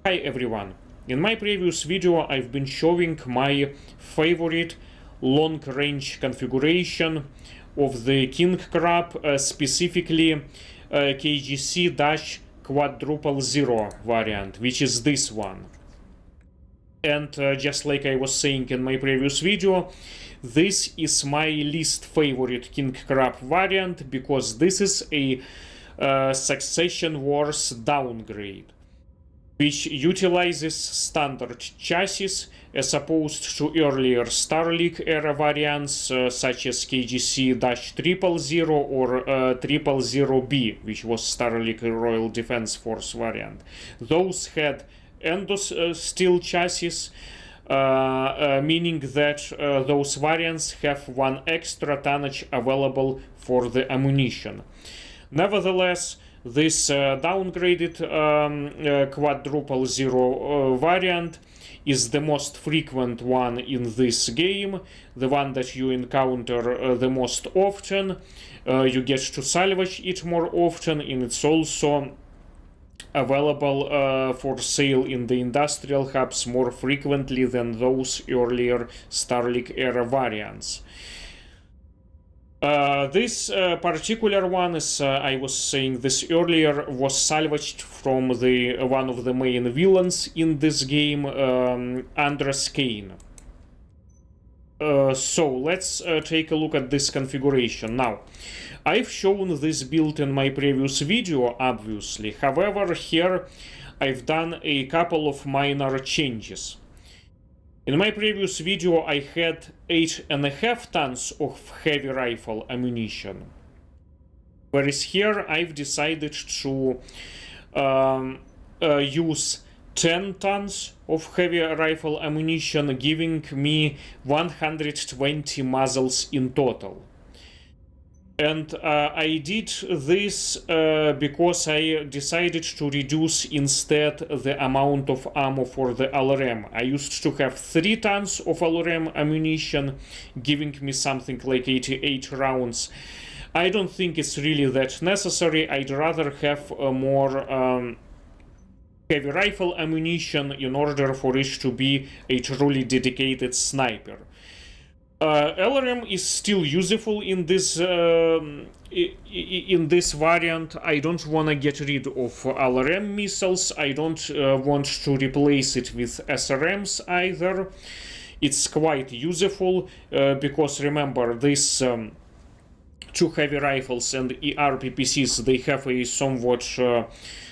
Hi everyone! In my previous video I've been showing my favorite long-range configuration of the King Crab, specifically KGC-0000 variant, which is this one. And just like I was saying in my previous video, this is my least favorite King Crab variant because this is a Succession Wars downgrade, which utilizes standard chassis as opposed to earlier Starlink era variants such as KGC-000 or 000B, which was Starlink Royal Defense Force variant. Those had endo steel chassis, meaning that those variants have one extra tonnage available for the ammunition. Nevertheless, this downgraded quadruple zero variant is the most frequent one in this game, the one that you encounter the most often. You get to salvage it more often, and it's also available for sale in the industrial hubs more frequently than those earlier Starlink era variants. This particular one, as I was saying this earlier, was salvaged from one of the main villains in this game, Andres Kane. So let's take a look at this configuration. Now, I've shown this build in my previous video, obviously. However, here I've done a couple of minor changes. In my previous video I had 8.5 tons of heavy rifle ammunition, whereas here I've decided to use 10 tons of heavy rifle ammunition, giving me 120 muzzles in total. And I did this because I decided to reduce instead the amount of ammo for the LRM. I used to have 3 tons of LRM ammunition, giving me something like 88 rounds. I don't think it's really that necessary. I'd rather have more heavy rifle ammunition in order for it to be a truly dedicated sniper. LRM is still useful in this variant. I don't want to get rid of LRM missiles. I don't want to replace it with SRMs either. It's quite useful because remember, these 2 heavy rifles and ER PPCs, they have a somewhat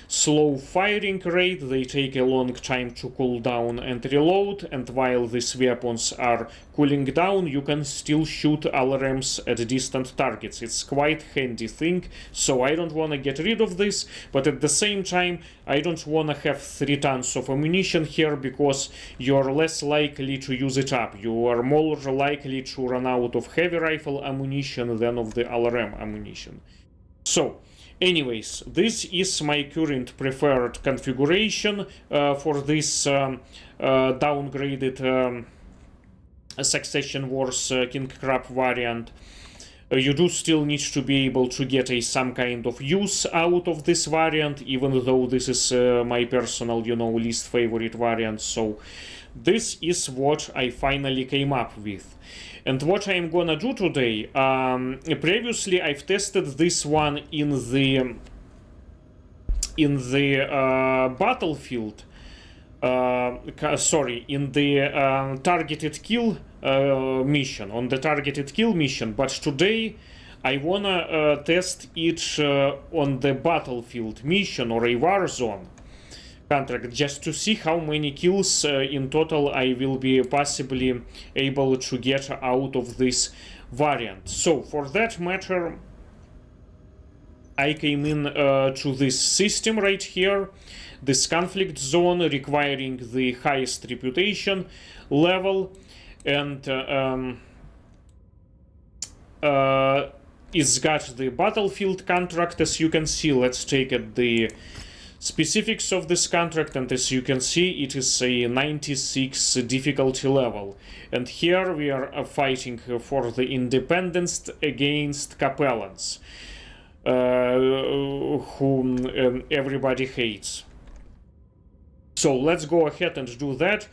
slow firing rate. They take a long time to cool down and reload, and while these weapons are cooling down, you can still shoot LRMs at distant targets. It's quite handy thing, so I don't want to get rid of this, but at the same time I don't want to have 3 tons of ammunition here because you're less likely to use it up. You are more likely to run out of heavy rifle ammunition than of the LRM ammunition. So anyways, this is my current preferred configuration for this downgraded Succession Wars King Crab variant. You do still need to be able to get some kind of use out of this variant, even though this is my personal, least favorite variant. So this is what I finally came up with. And what I'm gonna do today, previously I've tested this one in the battlefield, in the targeted kill mission, on the targeted kill mission, but today I wanna test it on the battlefield mission or a war zone contract, just to see how many kills in total I will be possibly able to get out of this variant. So for that matter, I came in to this system right here, this conflict zone requiring the highest reputation level, and it's got the battlefield contract, as you can see. Let's take it the specifics of this contract, and as you can see, it is a 96 difficulty level, and here we are fighting for the independence against Capellans, whom everybody hates. So let's go ahead and do that.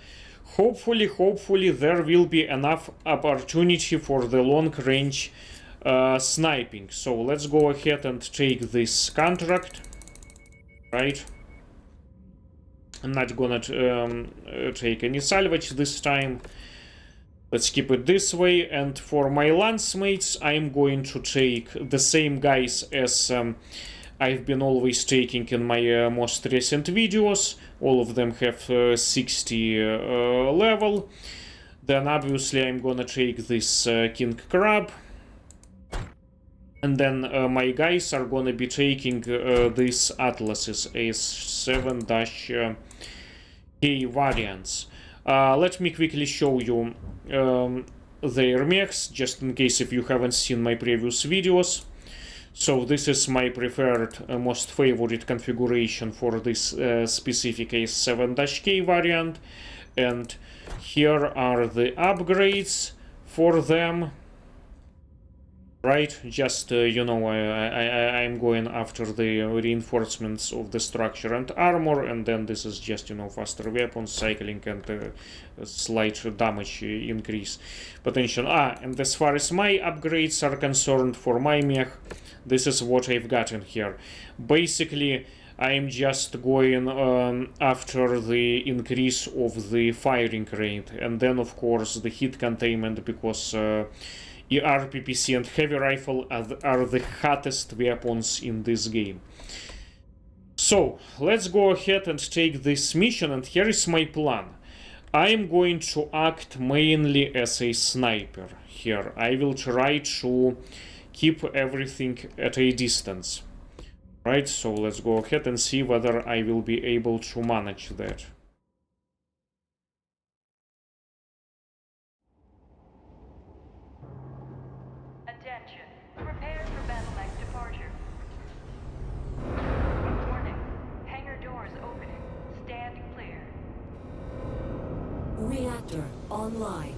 Hopefully there will be enough opportunity for the long range sniping. So let's go ahead and take this contract, right? I'm not gonna take any salvage this time. Let's keep it this way. And for my Lancemates, I'm going to take the same guys as I've been always taking in my most recent videos. All of them have 60 level. Then obviously I'm gonna take this King Crab. And then my guys are gonna be taking these Atlases A7-K variants. Let me quickly show you their mechs, just in case if you haven't seen my previous videos. So this is my preferred, most favorite configuration for this specific A7-K variant. And here are the upgrades for them. Right, just you know, I'm going after the reinforcements of the structure and armor, and then this is just, you know, faster weapons, cycling, and slight damage increase potential. And as far as my upgrades are concerned for my mech, this is what I've gotten here. Basically, I'm just going after the increase of the firing rate, and then of course the hit containment, because ER, PPC, and heavy rifle are the hottest weapons in this game. So let's go ahead and take this mission, and here is my plan. I am going to act mainly as a sniper here. I will try to keep everything at a distance. Right, so let's go ahead and see whether I will be able to manage that. Prepare for battle mech departure. Warning. Hangar doors opening. Stand clear. Reactor online.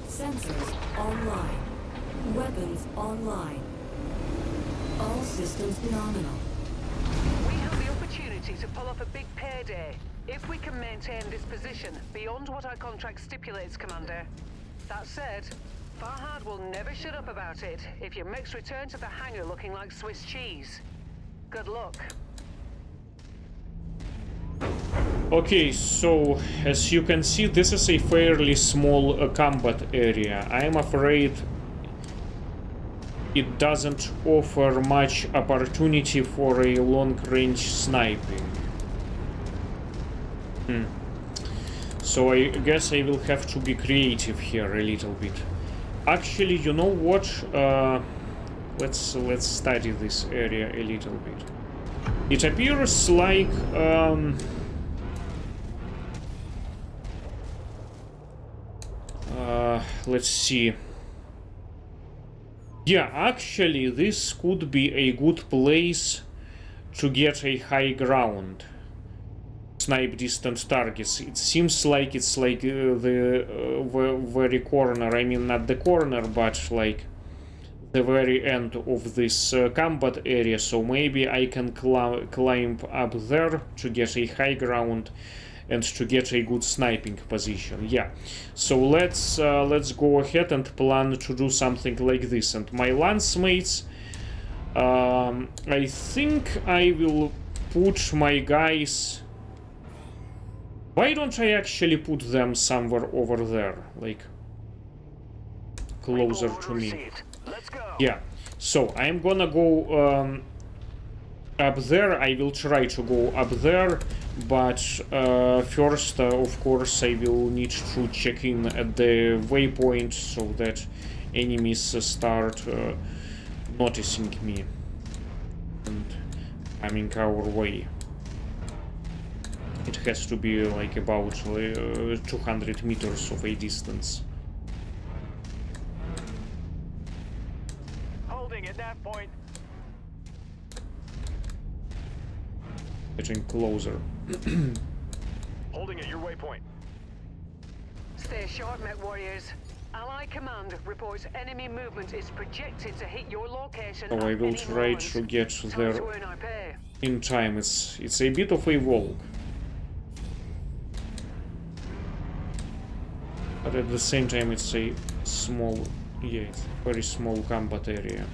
Sensors online. Weapons online. All systems nominal. We have the opportunity to pull off a big payday if we can maintain this position beyond what our contract stipulates, Commander. That said, Farhad will never shut up about it if your mechs return to the hangar looking like Swiss cheese. Good luck. Okay, so as you can see, this is a fairly small combat area. I am afraid it doesn't offer much opportunity for a long-range sniping. So I guess I will have to be creative here a little bit. Actually, you know what? Let's study this area a little bit. It appears like let's see. Yeah, actually, this could be a good place to get a high ground. Snipe distant targets. It seems like it's like the very corner. I mean, not the corner, but like the very end of this combat area. So maybe I can climb up there to get a high ground and to get a good sniping position. Yeah. So let's go ahead and plan to do something like this. And my Lancemates, I think I will put my guys. Why don't I actually put them somewhere over there, like closer to me? Yeah, so I'm gonna go up there. I will try to go up there, but first, of course, I will need to check in at the waypoint so that enemies start noticing me and coming our way. It has to be like about 200 meters of a distance. Holding at that point. Getting closer. Holding at your waypoint. Stay sharp, MechWarriors. Ally Command reports enemy movement is projected to hit your location. So I will try to get there in time. It's a bit of a walk. But at the same time it's a small, yeah, it's a very small combat area.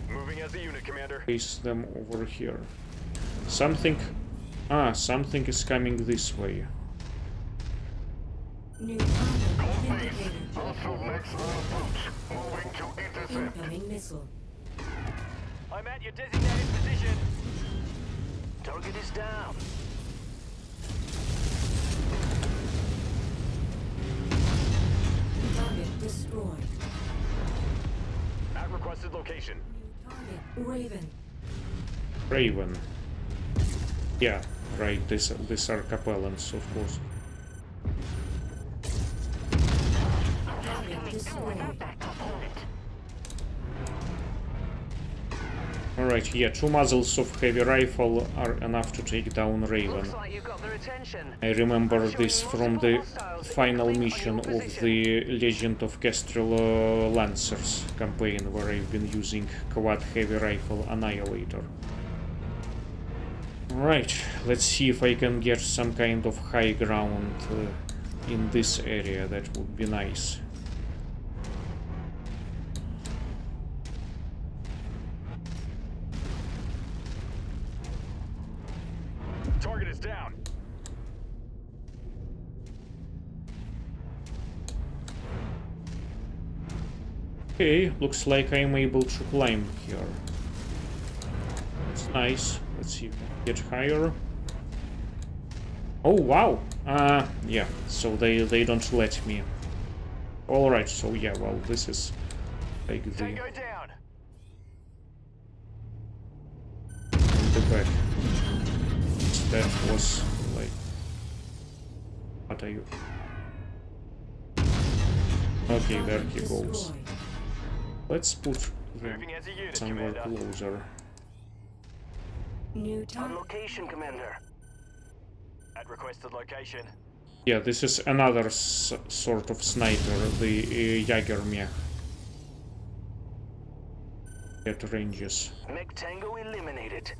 Moving as a unit, Commander. Place them over here. Something is coming this way. New target indicated. Moving to intercept. Incoming missile. I'm at your designated position. Target is down. Target destroyed. At requested location. Target Raven. Raven. Yeah, right, these are Capellans, of course. Target destroyed. Alright, yeah, 2 muzzles of heavy rifle are enough to take down Raven. Looks like you've got their attention. I remember this from the final mission of the Legend of Kestrel Lancers campaign, where I've been using quad heavy rifle Annihilator. Alright, let's see if I can get some kind of high ground in this area. That would be nice. Target is down. Okay, looks like I'm able to climb here. That's nice. Let's see if I can get higher. Oh wow! Yeah, so they don't let me. Alright, so yeah, well, this is like the Tango down. back. That was like, what are you? Okay, there he goes. Destroyed. Let's put them Moving as a unit, somewhere Commander. closer. New On target. location, Commander. At requested location. Yeah, this is another sort of sniper, the Jaeger Mech. At ranges. Mech Tango eliminated.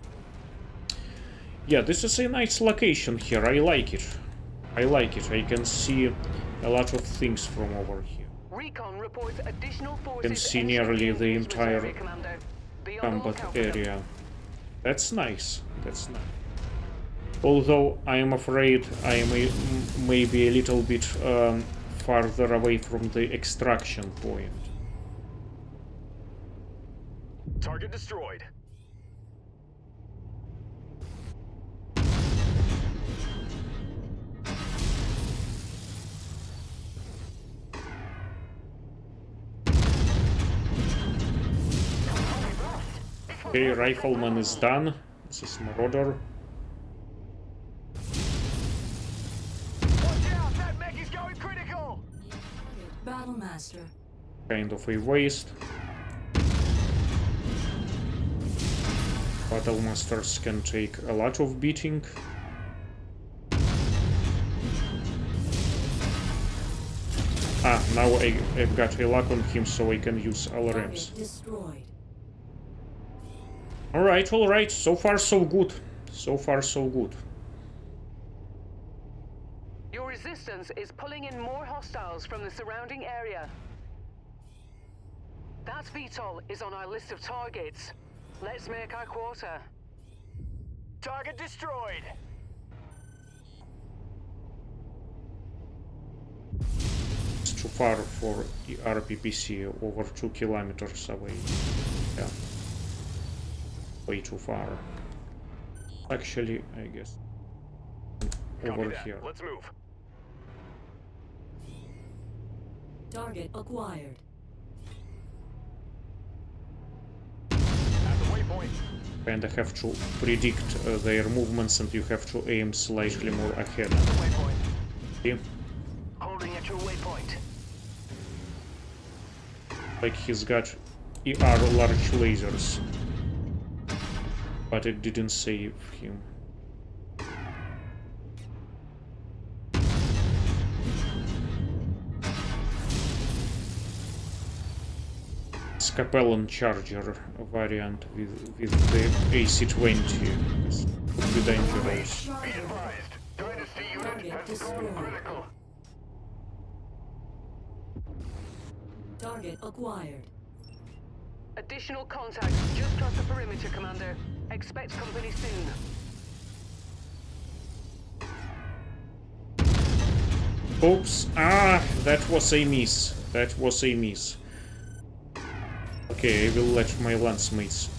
Yeah, this is a nice location here. I like it. I like it. I can see a lot of things from over here. Recon reports additional forces. Can see entering nearly the this entire area, Commander. Be on the combat lookout for them. area. That's nice. That's nice. Although I am afraid I am maybe a little bit farther away from the extraction point. Target destroyed. Okay, Rifleman is done. This is Marauder. Watch out! That mech is going critical! Battlemaster. Kind of a waste. Battlemasters can take a lot of beating. Now I've got a lock on him, so I can use LRMs. Target destroyed. Alright, so far so good. So far so good. Your resistance is pulling in more hostiles from the surrounding area. That VTOL is on our list of targets. Let's make our quarter. Target destroyed! It's too far for RPPC, over 2 kilometers away. Yeah. Way too far. Actually, I guess Copy over that. here. Let's move. Target acquired. At the waypoint. And I have to predict their movements, and you have to aim slightly more ahead. At the waypoint. See? Holding at your waypoint. Like he's got ER large lasers. But it didn't save him. Scapellon Charger variant with the AC-20. This could be dangerous. Target destroyed. Target acquired. Additional contacts just crossed the perimeter, Commander. Expect company soon. Oops. Ah, that was a miss. That was a miss. Okay, I will let my Lancemates.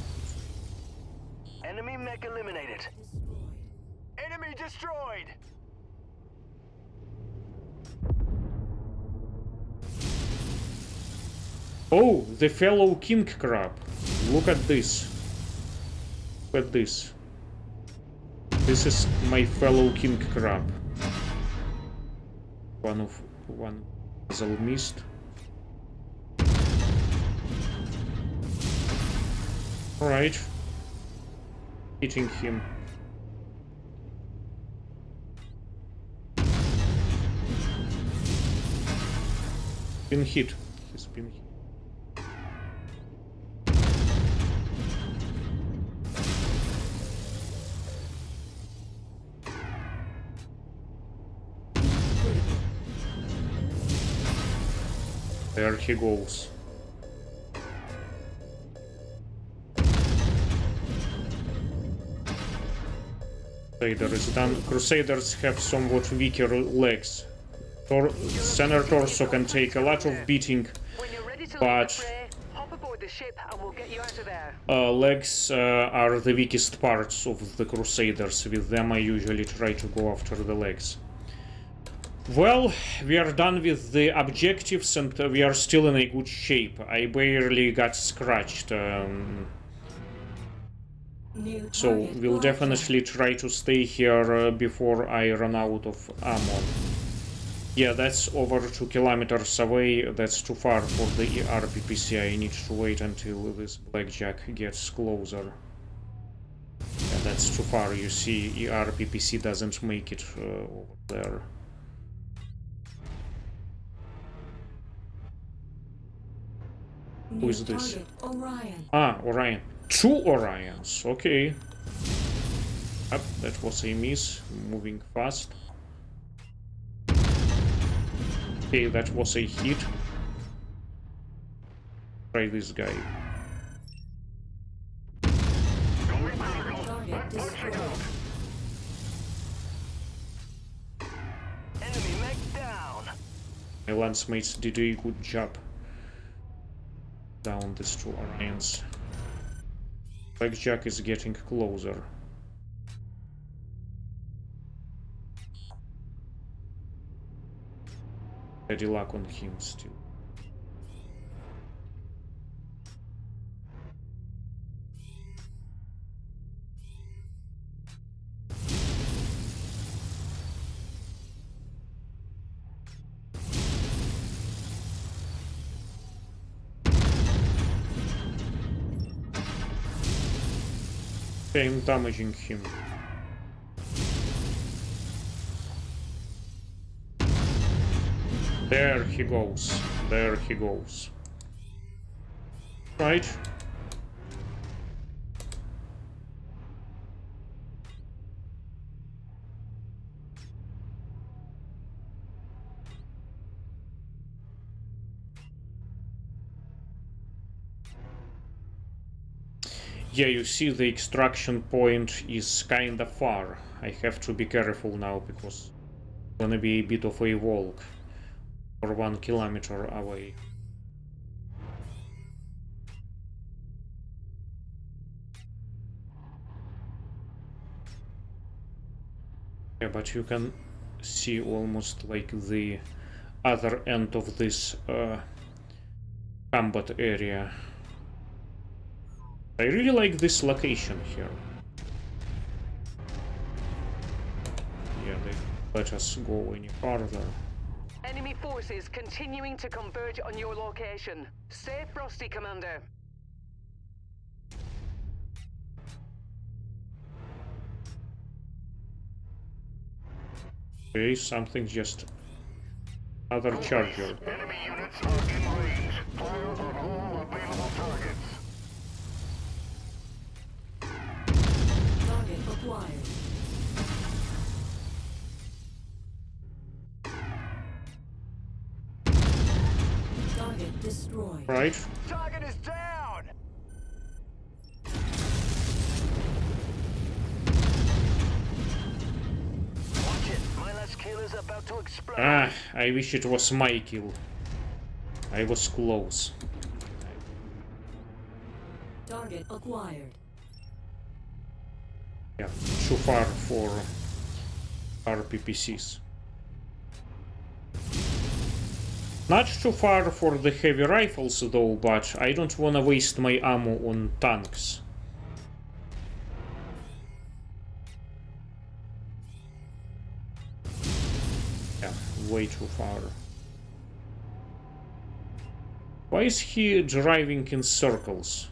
Enemy mech eliminated. Destroyed. Enemy destroyed. Oh, the fellow King Crab. Look at this. Look at this. This is my fellow King Crab. One muzzle missed. Alright. Hitting him. Been hit. He's been hit. There he goes. Crusader is done. Crusaders have somewhat weaker legs. Center torso can take a lot of beating, When you're ready to but leave the fray, hop aboard the ship and we'll get you out of there. legs are the weakest parts of the Crusaders. With them I usually try to go after the legs. Well, we are done with the objectives and we are still in a good shape. I barely got scratched. So we'll definitely try to stay here before I run out of ammo. Yeah, that's over 2 kilometers away. That's too far for the ER-PPC. I need to wait until this blackjack gets closer. Yeah, that's too far. You see, ER-PPC doesn't make it over there. Who is this? Orion. Ah, Orion. 2 Orions. Okay. Yep, that was a miss. Moving fast. Okay, that was a hit. Try this guy. Target destroyed. Enemy mech down. My Lancemates did a good job. Down these 2 Orions. Blackjack is getting closer. Steady luck on him still. Okay, I'm damaging him. There he goes. There he goes. Right. Yeah, you see the extraction point is kinda far. I have to be careful now because it's gonna be a bit of a walk for 1 kilometer away. Yeah, but you can see almost like the other end of this combat area. I really like this location here. Yeah, they let us go any farther. Enemy forces continuing to converge on your location. Stay frosty, Commander. Okay, something just... Other charger. Enemy units are in range. Fire on all available acquired. Target destroyed. Right. Target is down! Watch it. My last kill is about to explode. Ah, I wish it was my kill. I was close. Target acquired. Yeah, too far for our PPCs. Not too far for the heavy rifles though, but I don't wanna waste my ammo on tanks. Yeah, way too far. Why is he driving in circles?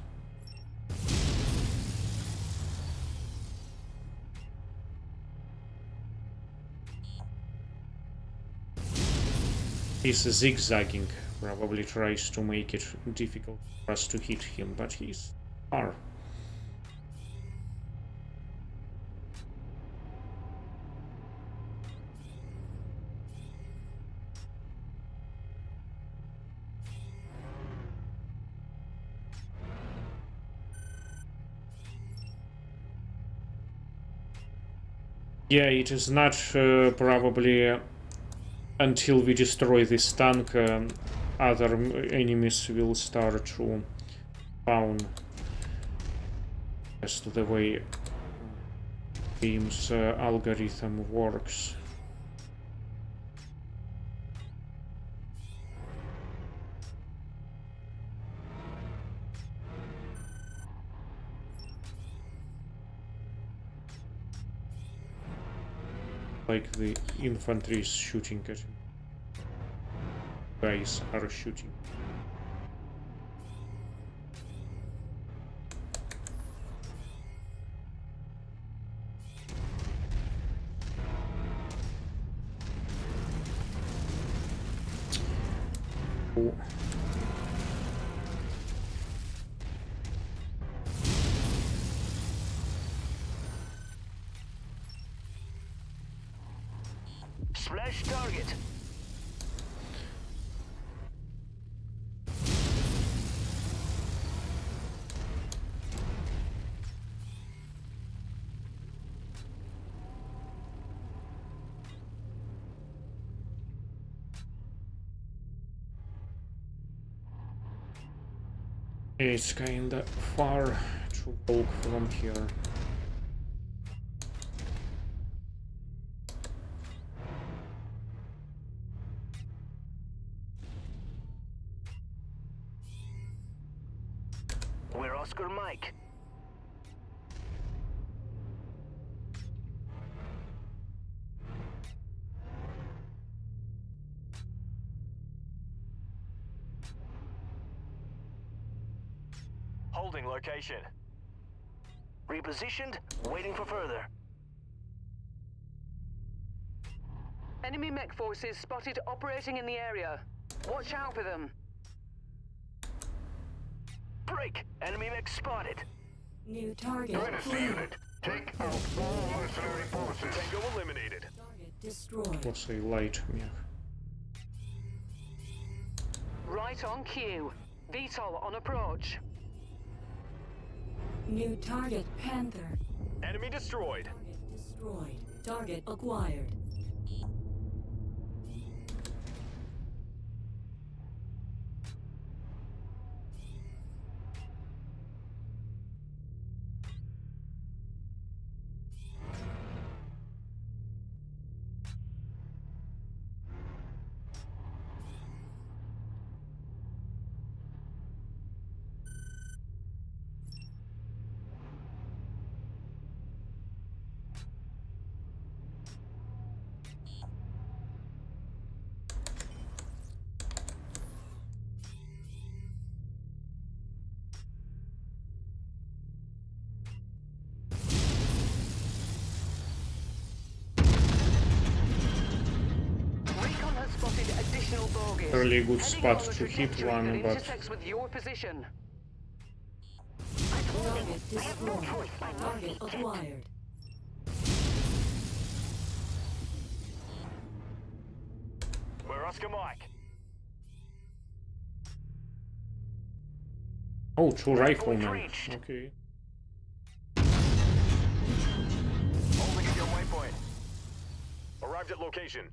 He's zigzagging, probably tries to make it difficult for us to hit him, but he's far. Yeah, it is not probably until we destroy this tank, other enemies will start to spawn. Just the way game's algorithm works. Like the infantry is shooting at him. Guys are shooting. Oh. Splash target. It's kinda far to walk from here. We're Oscar Mike. Holding location. Repositioned, waiting for further. Enemy mech forces spotted operating in the area. Watch out for them. Break! Enemy mech spotted. New target clear. unit. Take out all mercenary forces. Tango eliminated. Target destroyed. Was a light mech. Right on cue. VTOL on approach. New target Panther. Enemy destroyed. Target destroyed. Target acquired. Recon has spotted additional bogies. Really good Heading spot on the to hit trajectory one, that but intersects with your position. Target destroyed. Target acquired. We're Oscar Mike. Oh, two riflemen. reached. Okay. Holding at your waypoint. Arrived at location.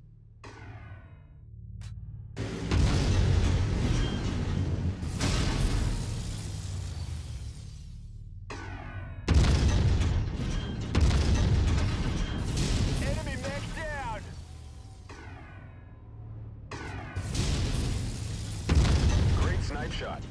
Enemy mech down. Great snipe shot.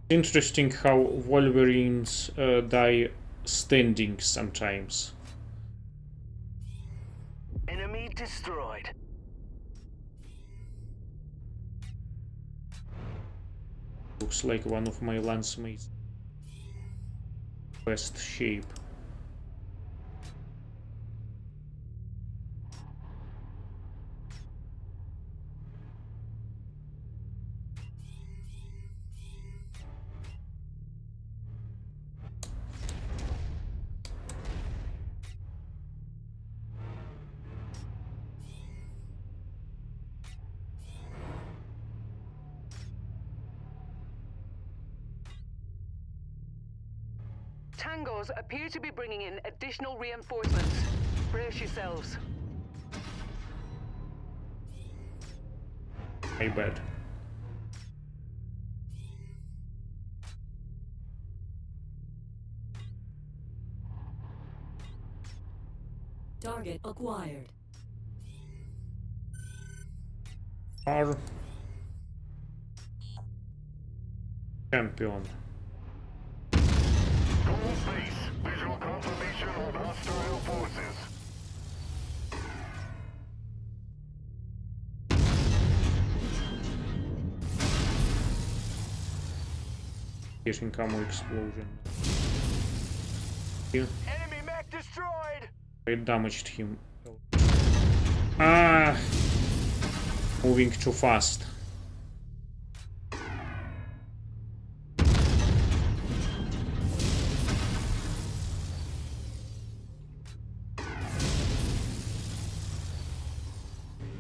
Interesting how Wolverines die standing sometimes. Enemy destroyed. Looks like one of my Lancemates. Best shape. Tangos appear to be bringing in additional reinforcements. Brace yourselves. I bet. Target acquired. Our champion. Gold base. Visual confirmation of hostile forces. Getting camo explosion. Here, Enemy mech destroyed. I damaged him. Ah! Moving too fast.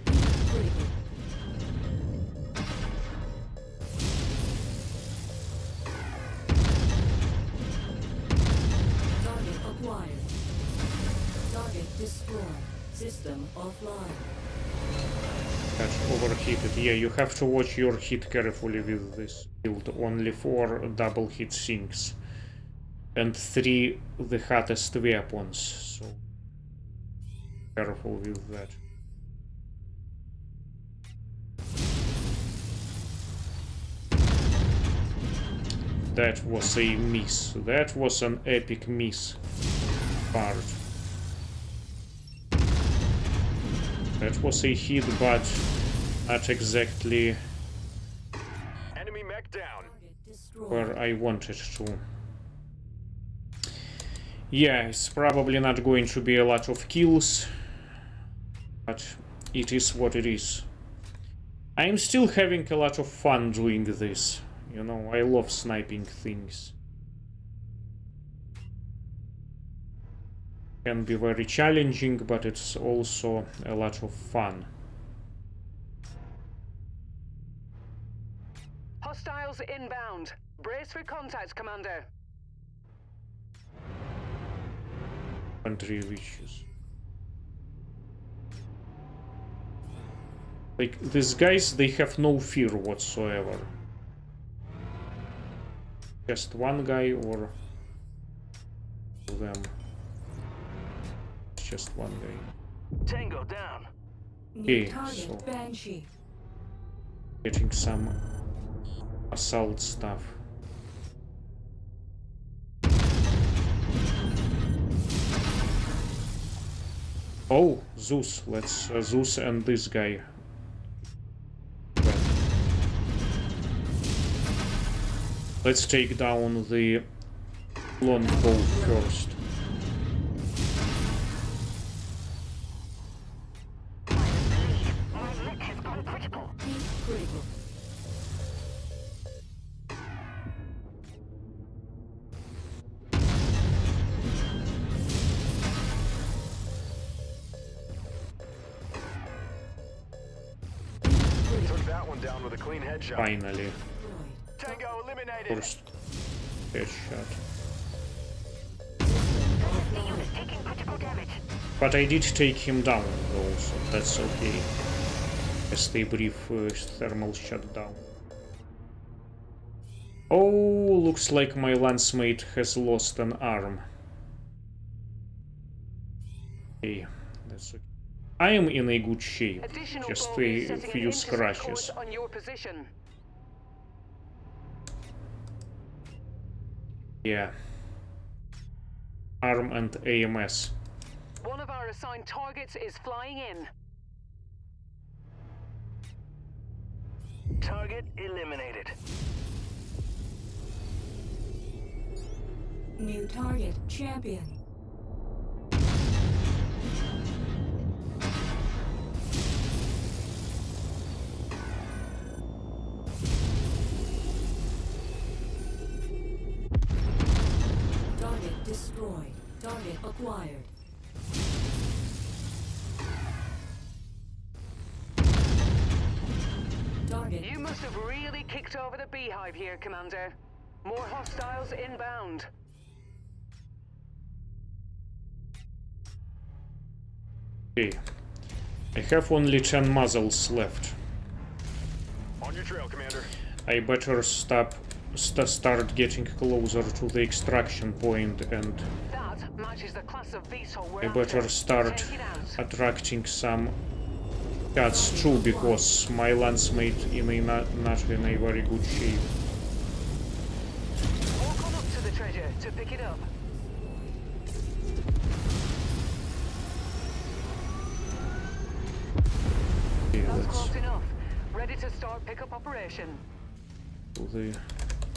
Critical. Target acquired. Target destroyed. System offline. That's overheated. Yeah, you have to watch your hit carefully with this build. Only 4 double hit sinks. And 3 the hottest weapons. So careful with that. That was a miss. That was an epic miss. Part. That was a hit, but not exactly Enemy mech down. Target destroyed. where I wanted to. Yeah, it's probably not going to be a lot of kills, but it is what it is. I'm still having a lot of fun doing this. You know, I love sniping things. Can be very challenging, but it's also a lot of fun. Hostiles inbound. Brace for contact, Commander. Country reaches. Like, these guys, they have no fear whatsoever. Just one guy or them. It's just one guy. Tango down. New Okay, target so- Banshee. Getting some assault stuff. Oh, Zeus. Let's Zeus and this guy. Let's take down the longbow first. Heat critical. with a clean headshot. Finally. Tango eliminated. First headshot. Taking critical damage. But I did take him down though, so that's okay. As a brief thermal shutdown. Oh, looks like my Lancemate has lost an arm. Okay, that's okay. I am in a good shape. Additional Just bogies a setting an few intercept scratches. course on your position. Yeah. Arm and AMS. One of our assigned targets is flying in. Target eliminated. New target, champion. Target destroyed. Target acquired. Target. You must have really kicked over the beehive here, Commander. More hostiles inbound. Okay. I have only 10 muzzles left. On your trail, Commander. I better start getting closer to the extraction point, and That matches the class of VTOL we're I better after. start Take it out. attracting some cats too, because my Lancemate in a not in a very good shape. Walk on up to the treasure to pick it up. Okay, That's let's close enough. Ready to start pickup operation. do the...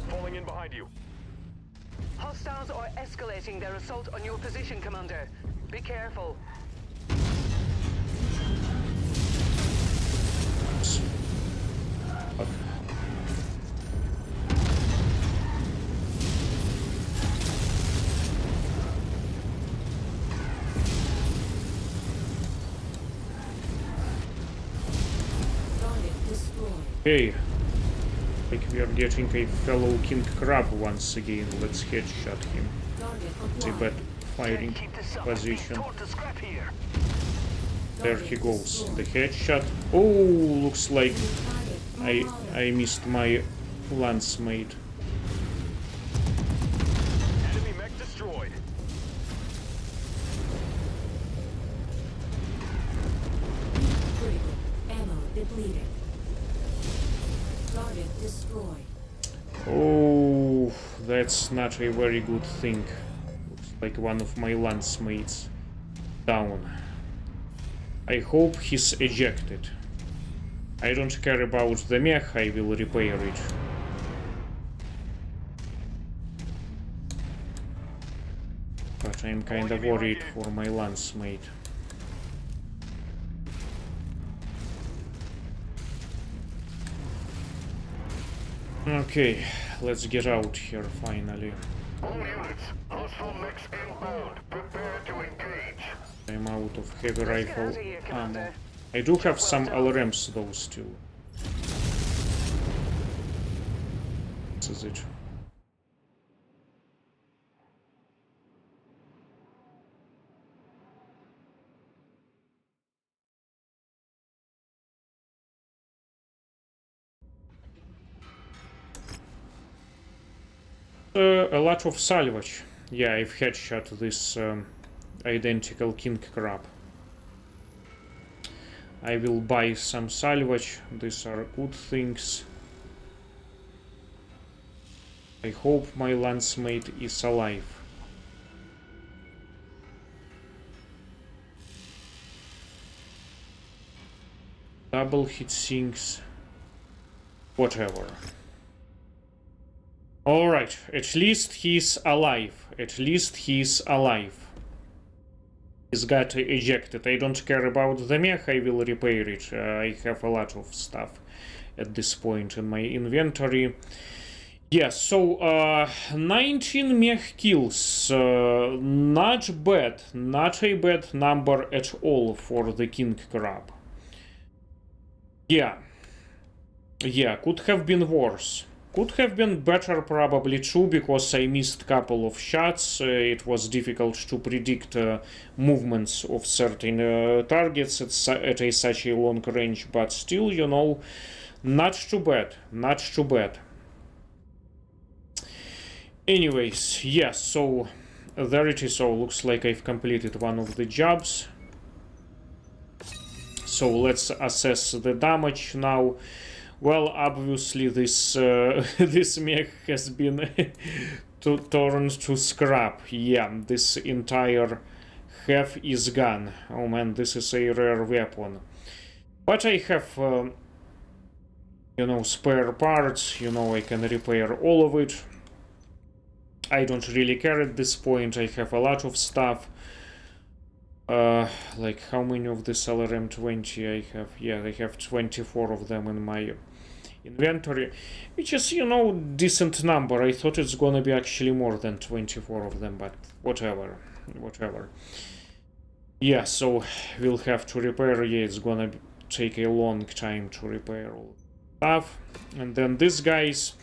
Falling in behind you. Hostiles are escalating their assault on your position, Commander. Be careful. Fuck. Target destroyed. Hey, like we are getting a fellow King Crab once again. Let's headshot him. Target It's a bad acquired. firing Keep this up. position. Torn to scrap here. There he goes. The headshot. Oh, looks like I missed my Lancemate. Enemy mech destroyed. Critical. Ammo depleted. Target destroyed. Oh, that's not a very good thing. Looks like one of my Lancemates down. I hope he's ejected. I don't care about the mech, I will repair it. But I'm kinda worried for my Lancemate. Okay, let's get out here finally. All units, hostile mechs inbound. Prepare to engage. I'm out of heavy Let's get rifle out of here, ammo. Commander. I do have some LRMs though still. This is it. A lot of salvage. Yeah, I've headshot this identical King Crab. I will buy some salvage. These are good things. I hope my Lancemate is alive. Double hit sinks. Whatever. Alright, at least he's alive. At least he's alive. He's got ejected. I don't care about the mech, I will repair it. I have a lot of stuff at this point in my inventory. Yeah, so 19 mech kills. Not bad. Not a bad number at all for the King Crab. Yeah. Yeah, could have been worse. Could have been better probably too, because I missed couple of shots. It was difficult to predict movements of certain targets at such a long range, but still, you know, not too bad, not too bad. Anyways, yes, so there it is. So looks like I've completed one of the jobs. So let's assess the damage now. Well, obviously this this mech has been turned to scrap. Yeah, this entire half is gone. Oh man, this is a rare weapon. But I have, you know, spare parts. You know, I can repair all of it. I don't really care at this point. I have a lot of stuff. Like how many of this LRM-20 I have? Yeah, I have 24 of them in my inventory, which is, you know, decent number. I thought it's gonna be actually more than 24 of them, but whatever. Yeah, so we'll have to repair. Yeah, it's gonna take a long time to repair all stuff. And then these guys,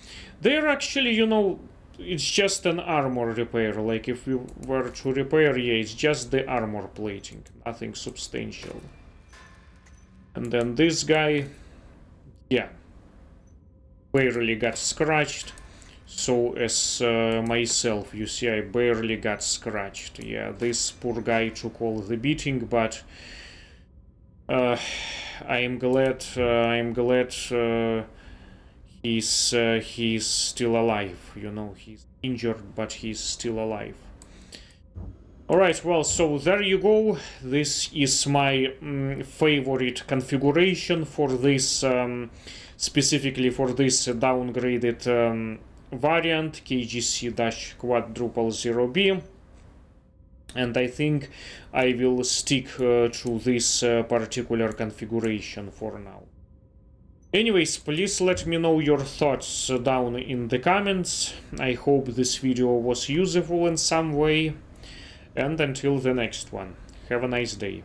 they're actually, you know, it's just an armor repair. Like if we were to repair, yeah, it's just the armor plating, nothing substantial. And then this guy, yeah, barely got scratched. So as myself, you see, I barely got scratched. Yeah, this poor guy took all the beating, but I am glad he's still alive. You know, he's injured, but he's still alive. Alright, well, so there you go. This is my favorite configuration for this, specifically for this downgraded variant, KGC-0000B. And I think I will stick to this particular configuration for now. Anyways, please let me know your thoughts down in the comments. I hope this video was useful in some way. And until the next one, have a nice day.